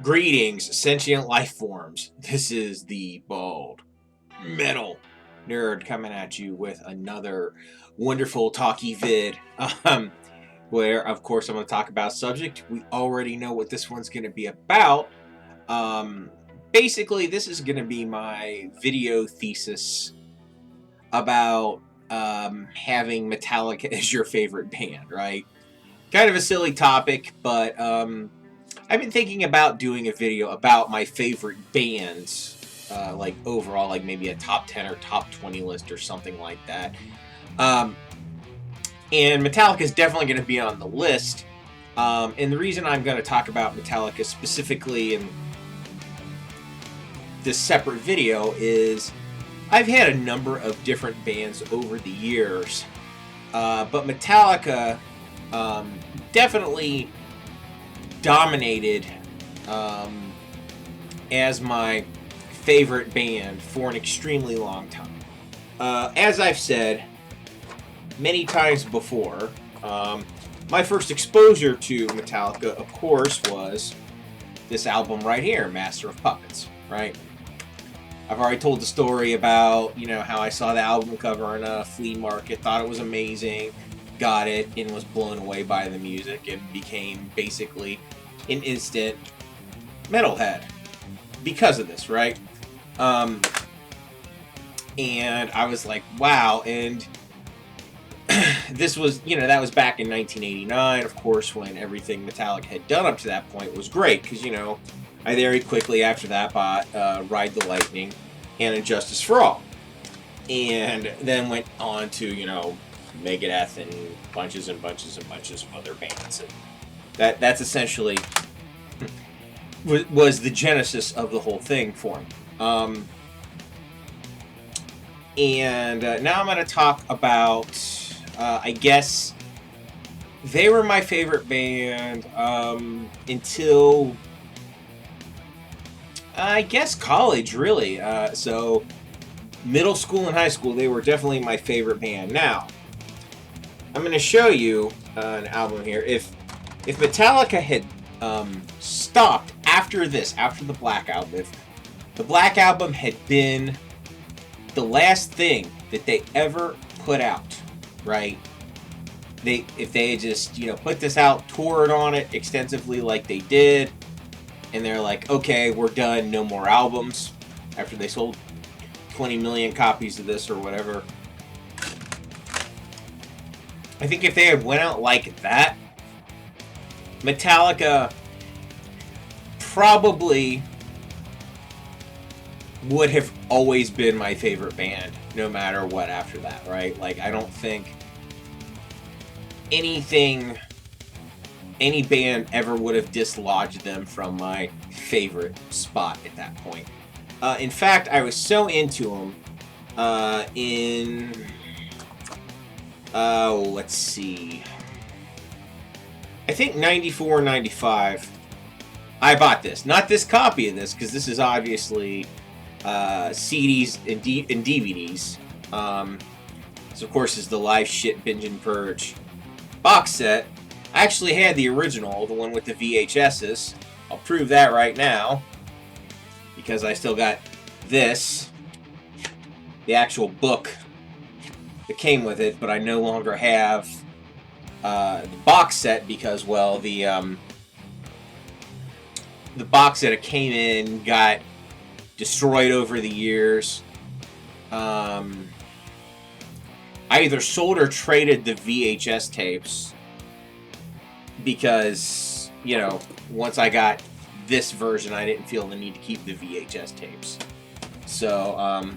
Greetings, sentient life forms. This is the bald metal nerd coming at you with another wonderful talky vid. Where, of course, I'm going to talk about subject. We already know what this one's going to be about. Um, Basically, this is going to be my video thesis about having Metallica as your favorite band, right? Kind of a silly topic, but I've been thinking about doing a video about my favorite bands, like overall, like maybe a top 10 or top 20 list or something like that. Um, and Metallica is definitely going to be on the list. And the reason I'm going to talk about Metallica specifically in this separate video is I've had a number of different bands over the years, but Metallica definitely dominated as my favorite band for an extremely long time. As I've said many times before, my first exposure to Metallica, of course, was this album right here, Master of Puppets, right? I've already told the story about, how I saw the album cover on a flea market, thought it was amazing, got it, and was blown away by the music, and became basically an instant metalhead because of this, right? And I was like, wow, and this was, that was back in 1989, of course, when everything Metallica had done up to that point was great, because, I very quickly after that bought Ride the Lightning and Injustice for All. And then went on to, Megadeth and bunches and bunches and bunches of other bands. And that's essentially was the genesis of the whole thing for me. And now I'm going to talk about, I guess, they were my favorite band until, I guess, college, really. So middle school and high school, they were definitely my favorite band. Now, I'm going to show you an album here. If Metallica had stopped after this, after the Black Album, if the Black Album had been the last thing that they ever put out, right? If they had just, put this out, toured on it extensively like they did, and they're like, okay, we're done, no more albums, after they sold 20 million copies of this or whatever. I think if they had went out like that, Metallica probably would have always been my favorite band, no matter what after that, right? Like, I don't think any band ever would have dislodged them from my favorite spot at that point. In fact, I was so into them let's see. I think 94 or 95, I bought this. Not this copy of this, because this is obviously CDs and DVDs. This, of course, is the Live Shit Binge and Purge box set. I actually had the original, the one with the VHSs. I'll prove that right now, because I still got this, the actual book that came with it, but I no longer have the box set because, well, the box that it came in got destroyed over the years. I either sold or traded the VHS tapes because, once I got this version, I didn't feel the need to keep the VHS tapes. So,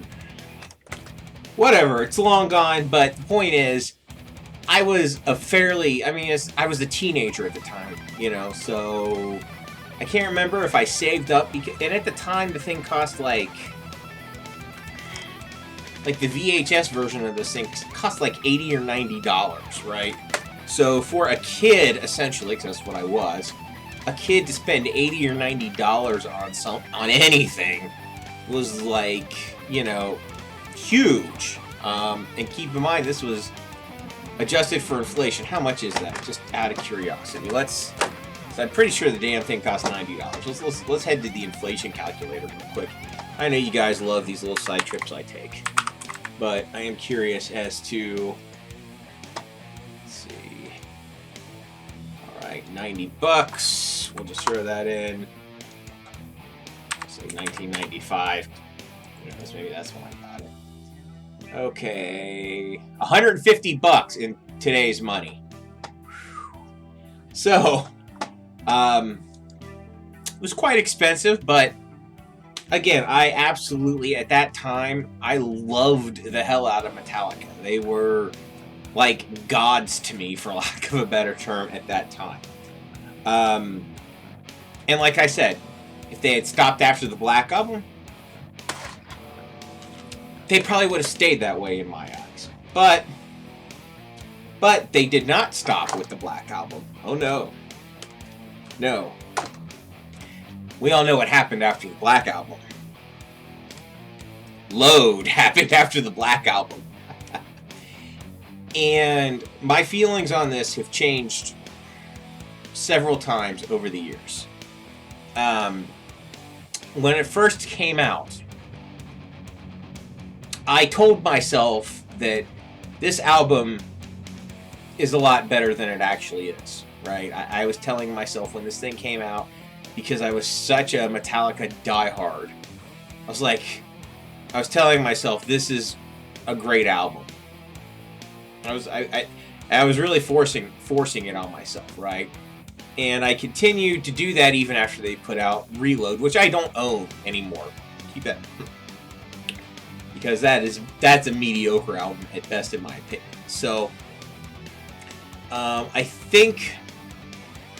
whatever, it's long gone, but the point is, I was a teenager at the time, so I can't remember if I saved up, and at the time, the thing cost like the VHS version of this thing cost like $80 or $90, right? So for a kid, essentially, because that's what I was, a kid to spend $80 or $90 on anything was like, huge. And keep in mind, this was adjusted for inflation. How much is that? Just out of curiosity. Let's So I'm pretty sure the damn thing costs $90. Let's head to the inflation calculator real quick. I know you guys love these little side trips I take, but I am curious as to. Let's see. All right, $90. We'll just throw that in. Say 1995. Maybe that's why I got it. Okay, $150 in today's money. So, it was quite expensive, but again, I absolutely, at that time, I loved the hell out of Metallica. They were like gods to me, for lack of a better term, at that time. And like I said, if they had stopped after the Black Album, they probably would have stayed that way in my eyes. But they did not stop with the Black Album. Oh no. No. We all know what happened after the Black Album. Load happened after the Black Album. And my feelings on this have changed several times over the years. When it first came out, I told myself that this album is a lot better than it actually is, right? I was telling myself when this thing came out, because I was such a Metallica diehard, I was telling myself this is a great album. I was really forcing it on myself, right? And I continued to do that even after they put out Reload, which I don't own anymore. Keep that. Because that's a mediocre album at best, in my opinion. So, I think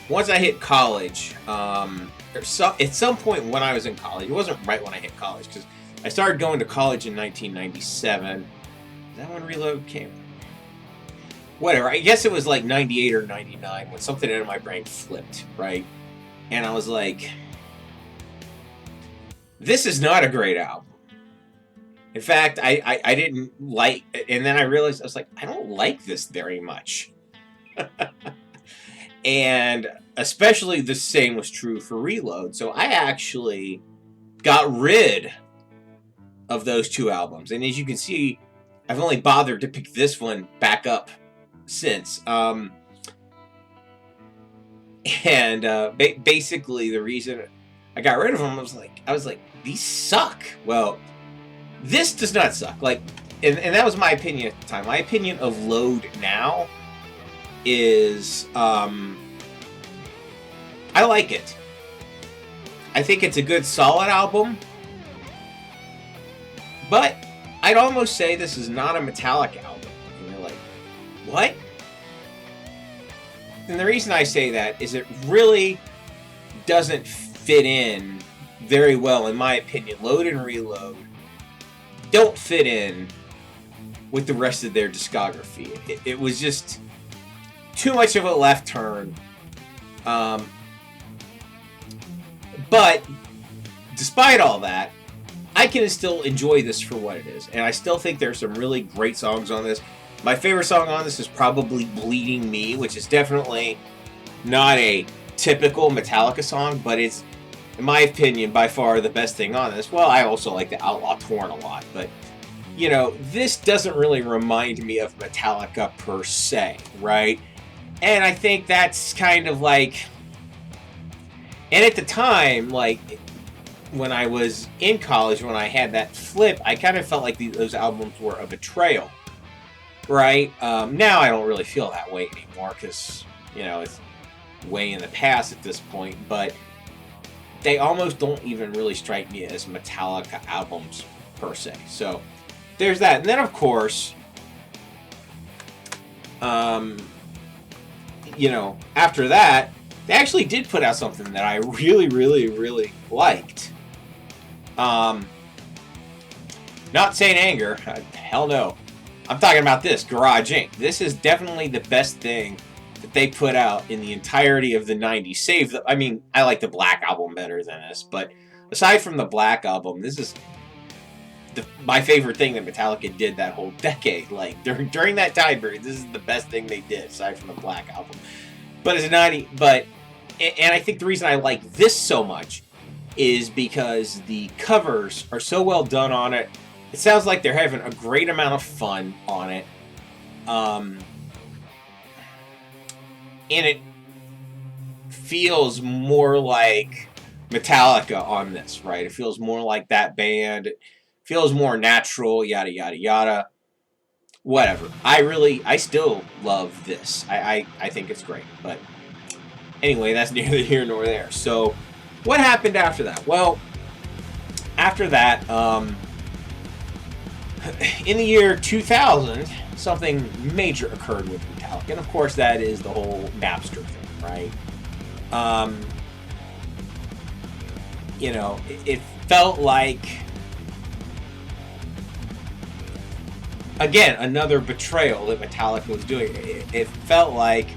once I hit college, at some point when I was in college, it wasn't right when I hit college, because I started going to college in 1997. Is that when Reload came? Whatever, I guess it was like 98 or 99 when something in my brain flipped, right? And I was like, this is not a great album. In fact, I didn't like, and then I realized, I was like, I don't like this very much. And especially the same was true for Reload. So I actually got rid of those two albums. And as you can see, I've only bothered to pick this one back up since. Basically the reason I got rid of them, I was like, these suck. Well, this does not suck. Like, and that was my opinion at the time. My opinion of Load now is, I like it. I think it's a good, solid album. But I'd almost say this is not a Metallica album. And you're like, what? And the reason I say that is it really doesn't fit in very well, in my opinion. Load and Reload don't fit in with the rest of their discography. It was just too much of a left turn. But despite all that, I can still enjoy this for what it is. And I still think there's some really great songs on this. My favorite song on this is probably Bleeding Me, which is definitely not a typical Metallica song, but it's, in my opinion, by far the best thing on this. Well, I also like the Outlaw Torn a lot, but, you know, this doesn't really remind me of Metallica per se, right? And I think that's kind of like, and at the time, like, when I was in college, when I had that flip, I kind of felt like those albums were a betrayal, right? Now I don't really feel that way anymore, because, you know, it's way in the past at this point, but they almost don't even really strike me as Metallica albums per se. So there's that. And then, of course, you know, after that, they actually did put out something that I really, really, really liked. Not Saint Anger. Hell no. I'm talking about this, Garage Inc. This is definitely the best thing that they put out in the entirety of the 90s. I mean, I like the Black Album better than this, but aside from the Black Album, this is my favorite thing that Metallica did that whole decade. Like, during that time period, this is the best thing they did, aside from the Black Album. But And I think the reason I like this so much is because the covers are so well done on it. It sounds like they're having a great amount of fun on it. And it feels more like Metallica on this, right? It feels more like that band. It feels more natural, yada, yada, yada. Whatever. I still love this. I think it's great. But anyway, that's neither here nor there. So, what happened after that? Well, after that, in the year 2000, something major occurred with Metallica. And of course, that is the whole Napster thing, right? It felt like, again, another betrayal that Metallica was doing. It felt like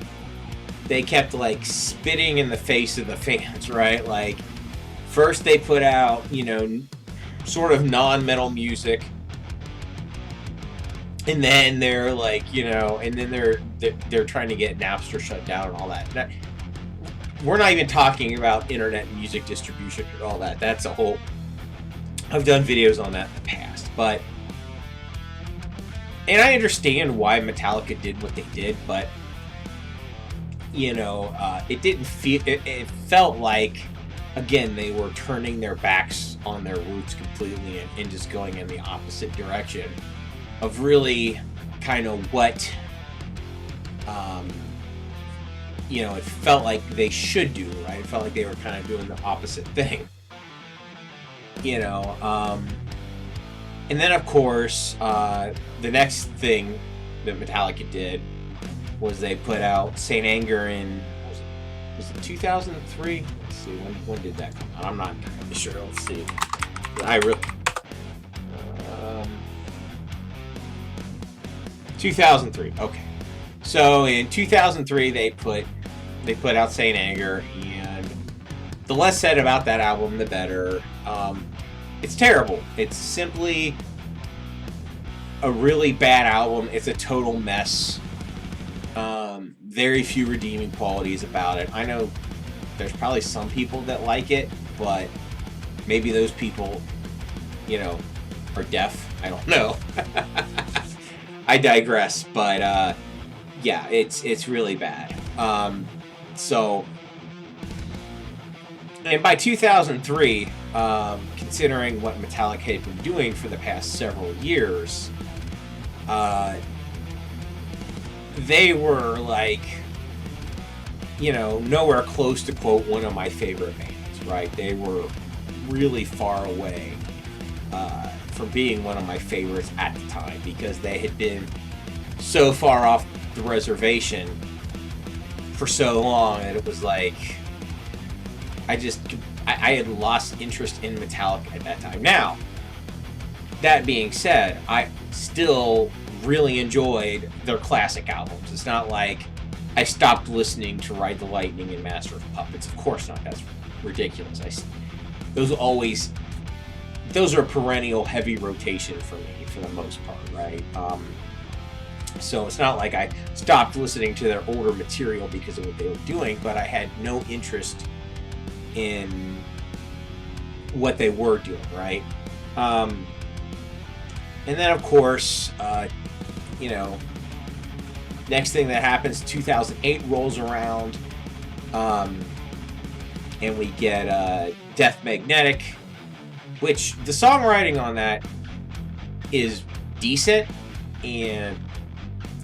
they kept like spitting in the face of the fans, right? Like, first they put out, sort of non-metal music, and then they're like, and then they're trying to get Napster shut down and all that. We're not even talking about internet music distribution and all that. That's a whole... I've done videos on that in the past, but... And I understand why Metallica did what they did, but... it didn't feel... It felt like, again, they were turning their backs on their roots completely and just going in the opposite direction of really kind of what... it felt like they should do, right? It felt like they were kind of doing the opposite thing. And then, of course, the next thing that Metallica did was they put out Saint Anger in, was it 2003? Let's see, when did that come out? I'm not sure. Let's see. 2003. Okay. So in 2003, they put out Saint Anger, and the less said about that album, the better. It's terrible. It's simply a really bad album. It's a total mess. Very few redeeming qualities about it. I know there's probably some people that like it, but maybe those people, are deaf. I don't know. I digress, but yeah, it's really bad. And by 2003, considering what Metallica had been doing for the past several years, they were like, nowhere close to, quote, one of my favorite bands, right? They were really far away from being one of my favorites at the time, because they had been so far off the reservation for so long that it was like, I had lost interest in Metallica at that time. Now, that being said, I still really enjoyed their classic albums. It's not like I stopped listening to Ride the Lightning and Master of Puppets. Of course not. That's ridiculous. Those are a perennial heavy rotation for me, for the most part, right? So it's not like I stopped listening to their older material because of what they were doing, but I had no interest in what they were doing, right? And then, of course, next thing that happens, 2008 rolls around, and we get Death Magnetic, which the songwriting on that is decent, and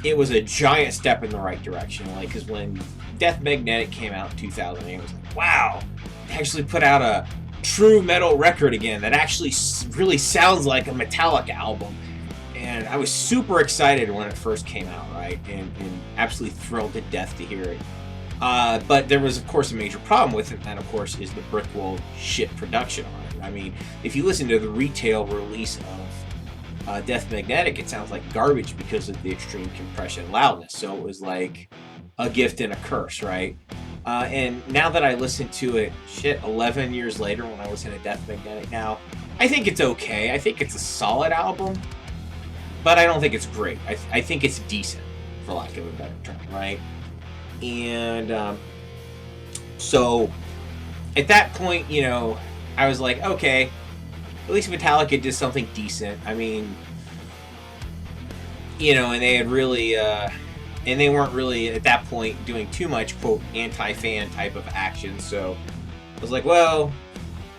it was a giant step in the right direction. Like, because when Death Magnetic came out in 2008, it was like, wow, they actually put out a true metal record again that actually really sounds like a Metallica album. And I was super excited when it first came out, right? And absolutely thrilled to death to hear it. But there was, of course, a major problem with it, and that, of course, is the brick wall shit production on it. I mean, if you listen to the retail release of Death Magnetic, it sounds like garbage because of the extreme compression loudness. So it was like a gift and a curse, right? And now that I listen to it, 11 years later, when I listen to Death Magnetic now, I think it's okay. I think it's a solid album, but I don't think it's great. I think it's decent, for lack of a better term, right? And So at that point, you know, I was like, okay, at least Metallica did something decent. I mean, you know, and they had really, and they weren't really at that point doing too much, quote, anti-fan type of action. So I was like, well,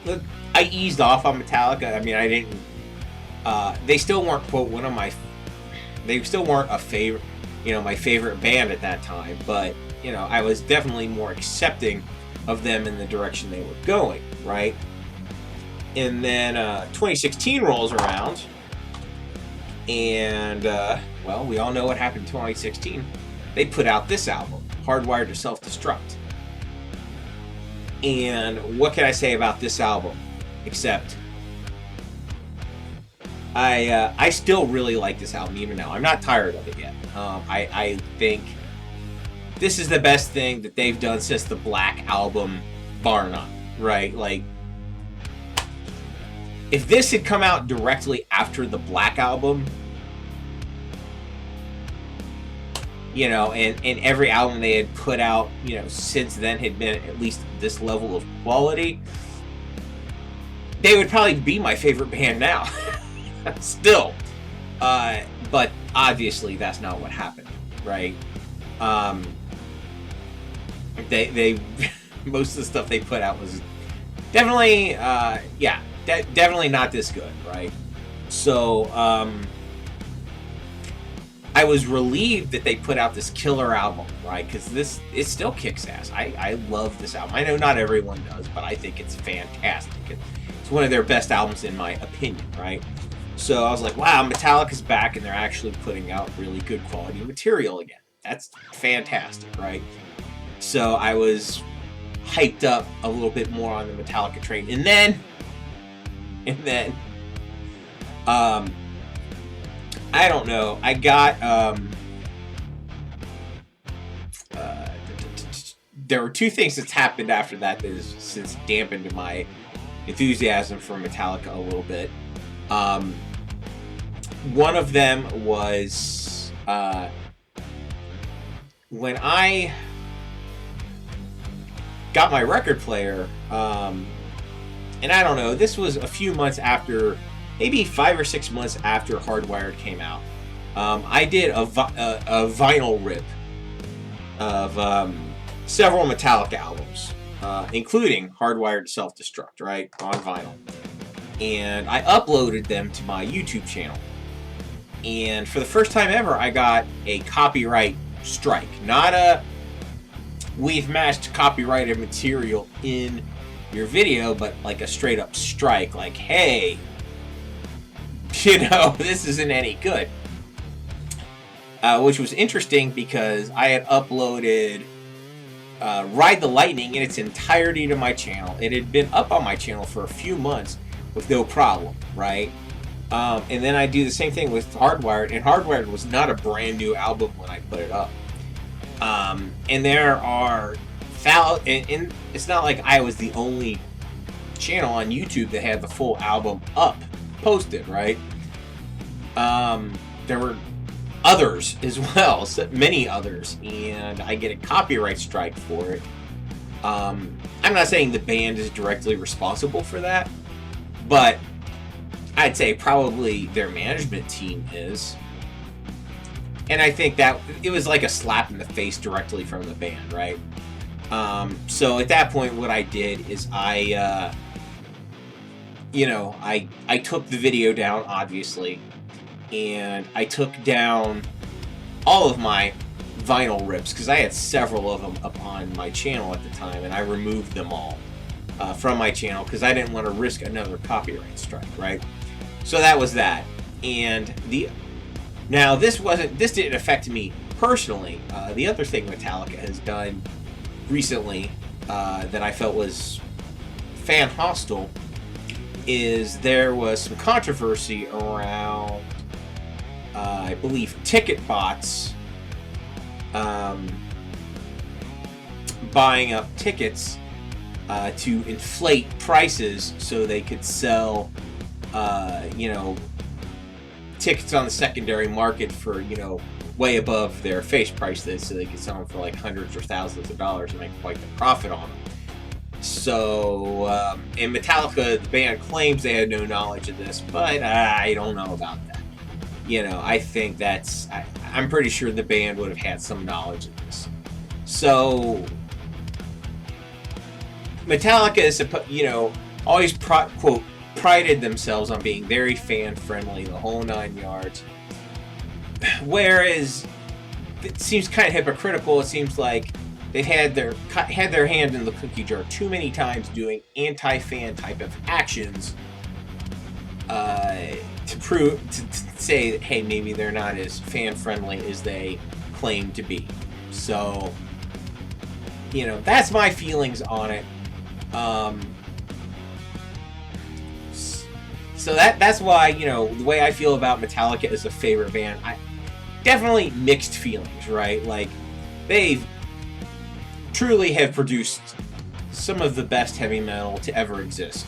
look, I eased off on Metallica. I mean, I didn't, they still weren't, quote, they still weren't a favorite, you know, my favorite band at that time. But, you know, I was definitely more accepting of them in the direction they were going, right? And then 2016 rolls around, and, well, we all know what happened in 2016. They put out this album, Hardwired to Self-Destruct. And what can I say about this album? Except, I still really like this album even now. I'm not tired of it yet. I think this is the best thing that they've done since the Black Album, bar none, right? Like, if this had come out directly after the Black Album, you know, and every album they had put out, you know, since then had been at least this level of quality, they would probably be my favorite band now. Still. But obviously that's not what happened, right? They most of the stuff they put out was definitely, definitely not this good, right? So, I was relieved that they put out this killer album, right? Because it still kicks ass. I love this album. I know not everyone does, but I think it's fantastic. It's one of their best albums in my opinion, right? So I was like, wow, Metallica's back and they're actually putting out really good quality material again. That's fantastic, right? So I was hyped up a little bit more on the Metallica train. And then, I don't know, I got, there were two things that's happened after that that has since dampened my enthusiasm for Metallica a little bit. One of them was, when I got my record player, and I don't know, this was a few months after, maybe 5 or 6 months after Hardwired came out. I did a vinyl rip of several Metallica albums, including Hardwired to Self-Destruct, right, on vinyl. And I uploaded them to my YouTube channel. And for the first time ever, I got a copyright strike. Not a, we've matched copyrighted material in your video, but like a straight up strike. Like, hey, you know, this isn't any good. Which was interesting because I had uploaded Ride the Lightning in its entirety to my channel. It had been up on my channel for a few months with no problem, right? And then I do the same thing with Hardwired, and Hardwired was not a brand new album when I put it up. And there are and it's not like I was the only channel on YouTube that had the full album up, posted, right? There were others as well, many others, and I get a copyright strike for it. I'm not saying the band is directly responsible for that, but I'd say probably their management team is. And I think that it was like a slap in the face directly from the band, right? So at that point, what I did is I took the video down, obviously, and I took down all of my vinyl rips, because I had several of them up on my channel at the time, and I removed them all from my channel because I didn't want to risk another copyright strike, right? So that was that. And this didn't affect me personally. The other thing Metallica has done recently that I felt was fan hostile is there was some controversy around, I believe, ticket bots buying up tickets to inflate prices so they could sell, tickets on the secondary market for, way above their face price, so they could sell them for like hundreds or thousands of dollars and make quite the profit on them. So, and Metallica, the band, claims they had no knowledge of this, but I don't know about that. I think I'm pretty sure the band would have had some knowledge of this. So, Metallica is, always quote prided themselves on being very fan friendly, the whole 9 yards. Whereas it seems kind of hypocritical. It seems like they've had their hand in the cookie jar too many times, doing anti-fan type of actions to say that, hey, maybe they're not as fan friendly as they claim to be. So, that's my feelings on it. So that's why, the way I feel about Metallica as a favorite band, I definitely mixed feelings, right? Like, they've truly have produced some of the best heavy metal to ever exist.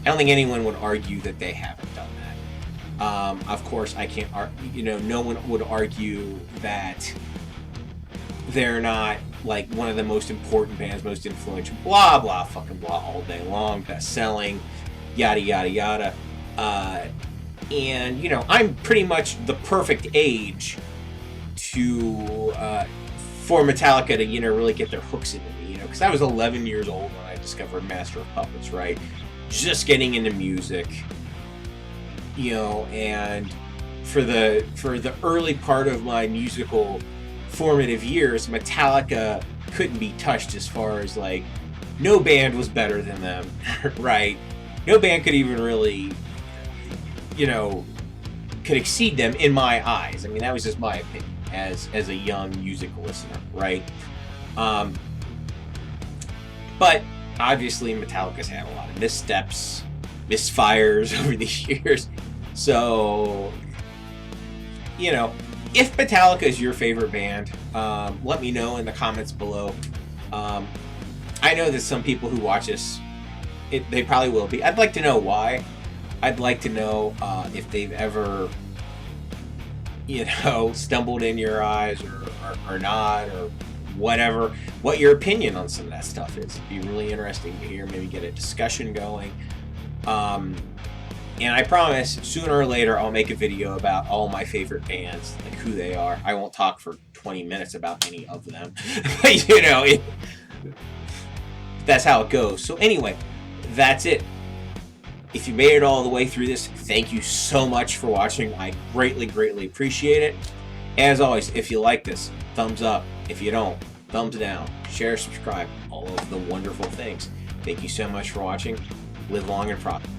I don't think anyone would argue that they haven't done that. Of course, I can't argue, no one would argue that they're not, like, one of the most important bands, most influential, blah, blah, fucking blah, all day long, best-selling, yada, yada, yada. And, I'm pretty much the perfect age for Metallica to, really get their hooks into me, because I was 11 years old when I discovered Master of Puppets, right? Just getting into music, and for the early part of my musical formative years, Metallica couldn't be touched as far as, like, no band was better than them, right? No band could even really, could exceed them in my eyes. I mean, that was just my opinion as a young music listener, right? But obviously Metallica's had a lot of missteps, misfires over the years. So, if Metallica is your favorite band, let me know in the comments below. I know that some people who watch this, they probably will be. I'd like to know why. I'd like to know if they've ever, stumbled in your eyes or not, or whatever, what your opinion on some of that stuff is. It'd be really interesting to hear, maybe get a discussion going. And I promise, sooner or later, I'll make a video about all my favorite bands, like who they are. I won't talk for 20 minutes about any of them. But, that's how it goes. So anyway, that's it. If you made it all the way through this, thank you so much for watching. I greatly, greatly appreciate it. As always, if you like this, thumbs up. If you don't, thumbs down. Share, subscribe, all of the wonderful things. Thank you so much for watching. Live long and prosper.